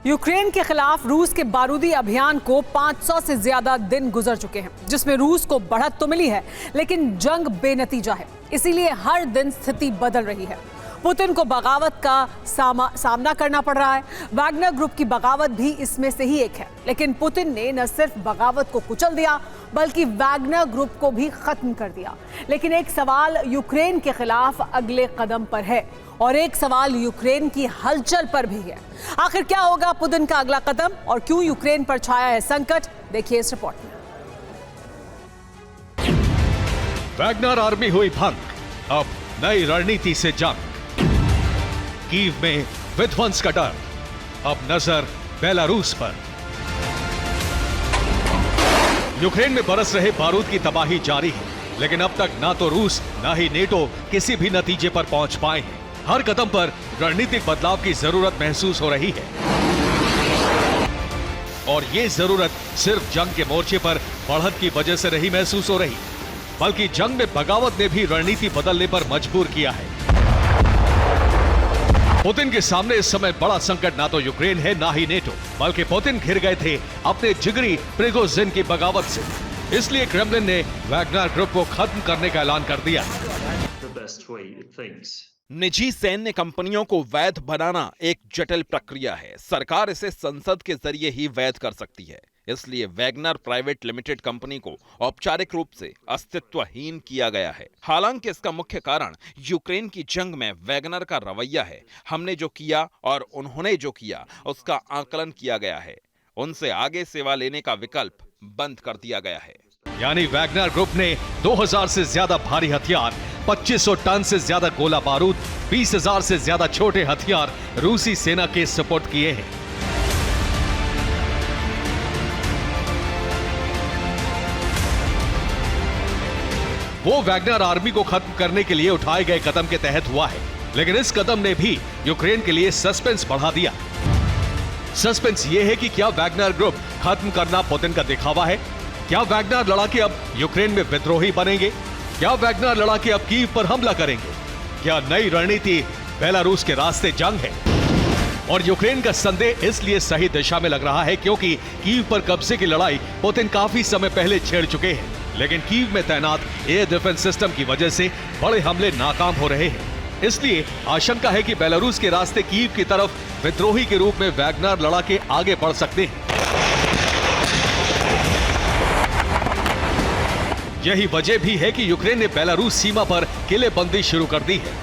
Ukraine के खिलाफ रूस के बारूदी अभियान को 500 से ज्यादा दिन गुजर चुके हैं, जिसमें रूस को बढ़त तो मिली है, लेकिन जंग बेनतीजा है। इसीलिए हर दिन स्थिति बदल रही है। पुतिन को बगावत का सामना करना पड़ रहा है। वैगनर ग्रुप की बगावत भी इसमें से ही एक है। लेकिन पुतिन ने न सिर्फ बगावत को कुचल दिया, बल्कि वैगनर ग्रुप को भी खत्म कर दिया। लेकिन एक सवाल यूक्रेन के खिलाफ अगले कदम पर है और एक सवाल यूक्रेन की हलचल पर भी है। आखिर क्या होगा पुतिन का अगला कदम और क्यों यूक्रेन पर छाया है संकट, देखिए इस रिपोर्ट में। वैगनर आर्मी हुई भंग, अब नई रणनीति से जंग। कीव में विध्वंस का डर, अब नजर बेलारूस पर। यूक्रेन में बरस रहे बारूद की तबाही जारी है, लेकिन अब तक ना तो रूस ना ही नेटो किसी भी नतीजे पर पहुंच पाए हैं। हर कदम पर रणनीतिक बदलाव की जरूरत महसूस हो रही है और ये जरूरत सिर्फ जंग के मोर्चे पर बढ़त की वजह से नहीं महसूस हो रही, बल्कि जंग में बगावत ने भी रणनीति बदलने पर मजबूर किया है। पुतिन के सामने इस समय बड़ा संकट ना तो यूक्रेन है ना ही नेटो, बल्कि पुतिन घिर गए थे अपने जिगरी प्रिगोजिन की बगावत से। इसलिए क्रेमलिन ने वैगनर ग्रुप को खत्म करने का ऐलान कर दिया। निजी सैन्य कंपनियों को वैध बनाना एक जटिल प्रक्रिया है। सरकार इसे संसद के जरिए ही वैध कर सकती है। इसलिए वैगनर प्राइवेट लिमिटेड कंपनी को औपचारिक रूप से अस्तित्वहीन किया गया है। हालांकि इसका मुख्य कारण यूक्रेन की जंग में वैगनर का रवैया है। हमने जो किया और उन्होंने जो किया उसका आकलन किया गया है। उनसे आगे सेवा लेने का विकल्प बंद कर दिया गया है। यानी वैगनर ग्रुप ने 2000 से ज्यादा भारी हथियार, 2500 टन से ज्यादा गोला बारूद, 20,000 से ज्यादा छोटे हथियार रूसी सेना के सपोर्ट किए हैं। वो वैगनर आर्मी को खत्म करने के लिए उठाए गए कदम के तहत हुआ है, लेकिन इस कदम ने भी यूक्रेन के लिए सस्पेंस बढ़ा दिया। सस्पेंस ये है कि क्या वैगनर ग्रुप खत्म करना पुतिन का दिखावा है? क्या वैगनर लड़ाके अब यूक्रेन में विद्रोही बनेंगे? क्या वैगनर लड़ाके अब कीव पर हमला करेंगे? क्या नई रणनीति बेलारूस के रास्ते जंग है? और यूक्रेन का संदेह इसलिए सही दिशा में लग रहा है क्योंकि कीव पर कब्जे की लड़ाई पुतिन काफी समय पहले छेड़ चुके हैं, लेकिन कीव में तैनात एयर डिफेंस सिस्टम की वजह से बड़े हमले नाकाम हो रहे हैं। इसलिए आशंका है कि बेलारूस के रास्ते कीव की तरफ विद्रोही के रूप में वैगनर लड़ाके आगे बढ़ सकते हैं। यही वजह भी है कि यूक्रेन ने बेलारूस सीमा पर किलेबंदी शुरू कर दी है।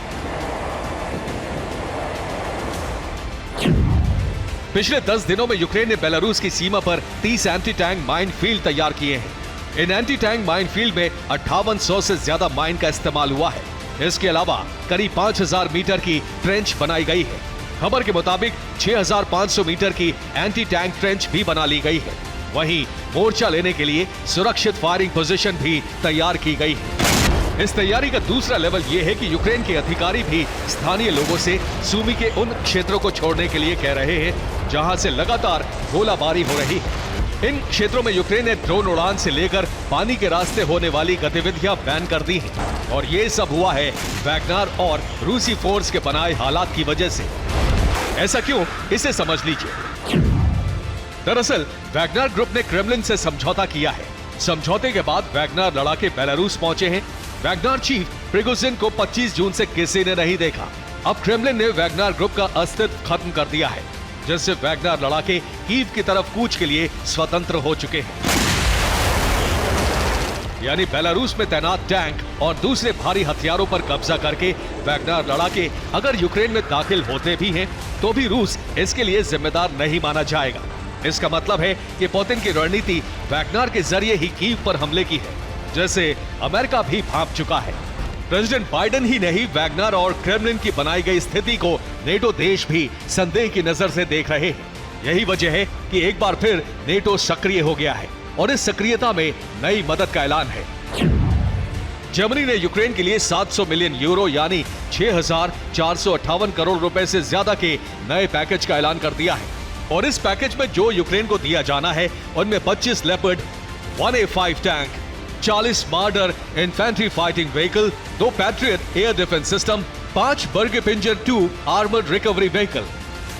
पिछले 10 दिनों में यूक्रेन ने बेलारूस की सीमा पर 30 एंटी टैंक माइन फील्ड तैयार किए हैं। इन एंटी टैंक माइन फील्ड में 5800 से ज्यादा माइन का इस्तेमाल हुआ है। इसके अलावा करीब 5000 मीटर की ट्रेंच बनाई गई है। खबर के मुताबिक 6500 मीटर की एंटी टैंक ट्रेंच भी बना ली गई है। वहीं मोर्चा लेने के लिए सुरक्षित फायरिंग पोजीशन भी तैयार की गई है। इस तैयारी का दूसरा लेवल यह है कि यूक्रेन के अधिकारी भी स्थानीय लोगों से सूमी के उन क्षेत्रों को छोड़ने के लिए कह रहे हैं जहां से लगातार गोलाबारी हो रही है। इन क्षेत्रों में यूक्रेन ने ड्रोन उड़ान से लेकर पानी के रास्ते होने वाली गतिविधियां बैन कर दी हैं और ये सब हुआ है वैगनर और रूसी फोर्स के बनाए हालात की वजह से। ऐसा क्यों, इसे समझ लीजिए। दरअसल वैगनर ग्रुप ने क्रेमलिन से समझौता किया है। समझौते के बाद वैगनर लड़ाके बेलारूस पहुंचे हैं। वैगनर चीफ प्रिगोजिन को 25 जून से किसी ने नहीं देखा। अब क्रेमलिन ने वैगनर ग्रुप का अस्तित्व खत्म कर दिया है, जिससे वैगनर लड़ाके कीव की तरफ कूच के लिए स्वतंत्र हो चुके हैं। यानी बेलारूस में तैनात टैंक और दूसरे भारी हथियारों पर कब्जा करके वैगनर लड़ाके अगर यूक्रेन में दाखिल होते भी हैं, तो भी रूस इसके लिए जिम्मेदार नहीं माना जाएगा। इसका मतलब है कि पुतिन की रणनीति वैगनर के जरिए ही कीव पर हमले की है, जैसे अमेरिका भी भांप चुका है। प्रेसिडेंट बाइडेन ही नहीं, वैगनर और क्रेमलिन की बनाई गई स्थिति को नेटो देश भी संदेह की नजर से देख रहे हैं। यही वजह है कि एक बार फिर नेटो सक्रिय हो गया है और इस सक्रियता में नई मदद का ऐलान है। जर्मनी ने यूक्रेन के लिए 700 मिलियन यूरो यानी 6458 करोड़ रुपए से ज्यादा के नए पैकेज का ऐलान कर दिया है और इस पैकेज में जो यूक्रेन को दिया जाना है उनमें 25 Leopard 1A5 tank, 40 Marder infantry fighting vehicle, 2 Patriot air defence system, 5 Bergepanzer 2 armoured recovery vehicle,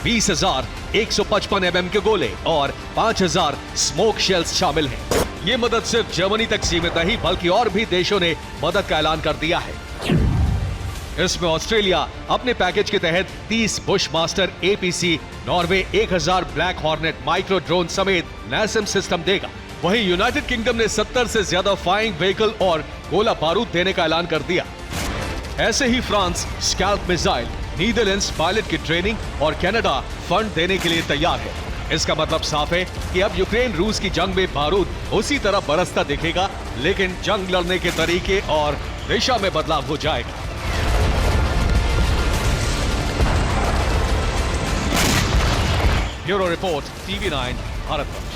20,000 155 mm के गोले और 5000 स्मोक शेल्स शामिल हैं। ये मदद सिर्फ जर्मनी तक सीमित नहीं बल्कि और भी देशों ने मदद का ऐलान कर दिया है। इसमें ऑस्ट्रेलिया अपने पैकेज के तहत 30 Bushmaster APC, Norway 1000 black hornet micro drone समेत नैसम सिस्टम देगा। वहीं यूनाइटेड किंगडम ने 70 से ज्यादा फायरिंग व्हीकल और गोला बारूद देने का ऐलान कर दिया। ऐसे ही France SCALP missile, Netherlands pilot की ट्रेनिंग और कनाडा फंड देने के लिए तैयार है। इसका मतलब साफ है कि अब यूक्रेन रूस की जंग में बारूद उसी तरह बरसता दिखेगा, लेकिन जंग लड़ने के तरीके और दिशा में बदलाव हो जाएगा। Bureau report, TV9 Bharatvarsh.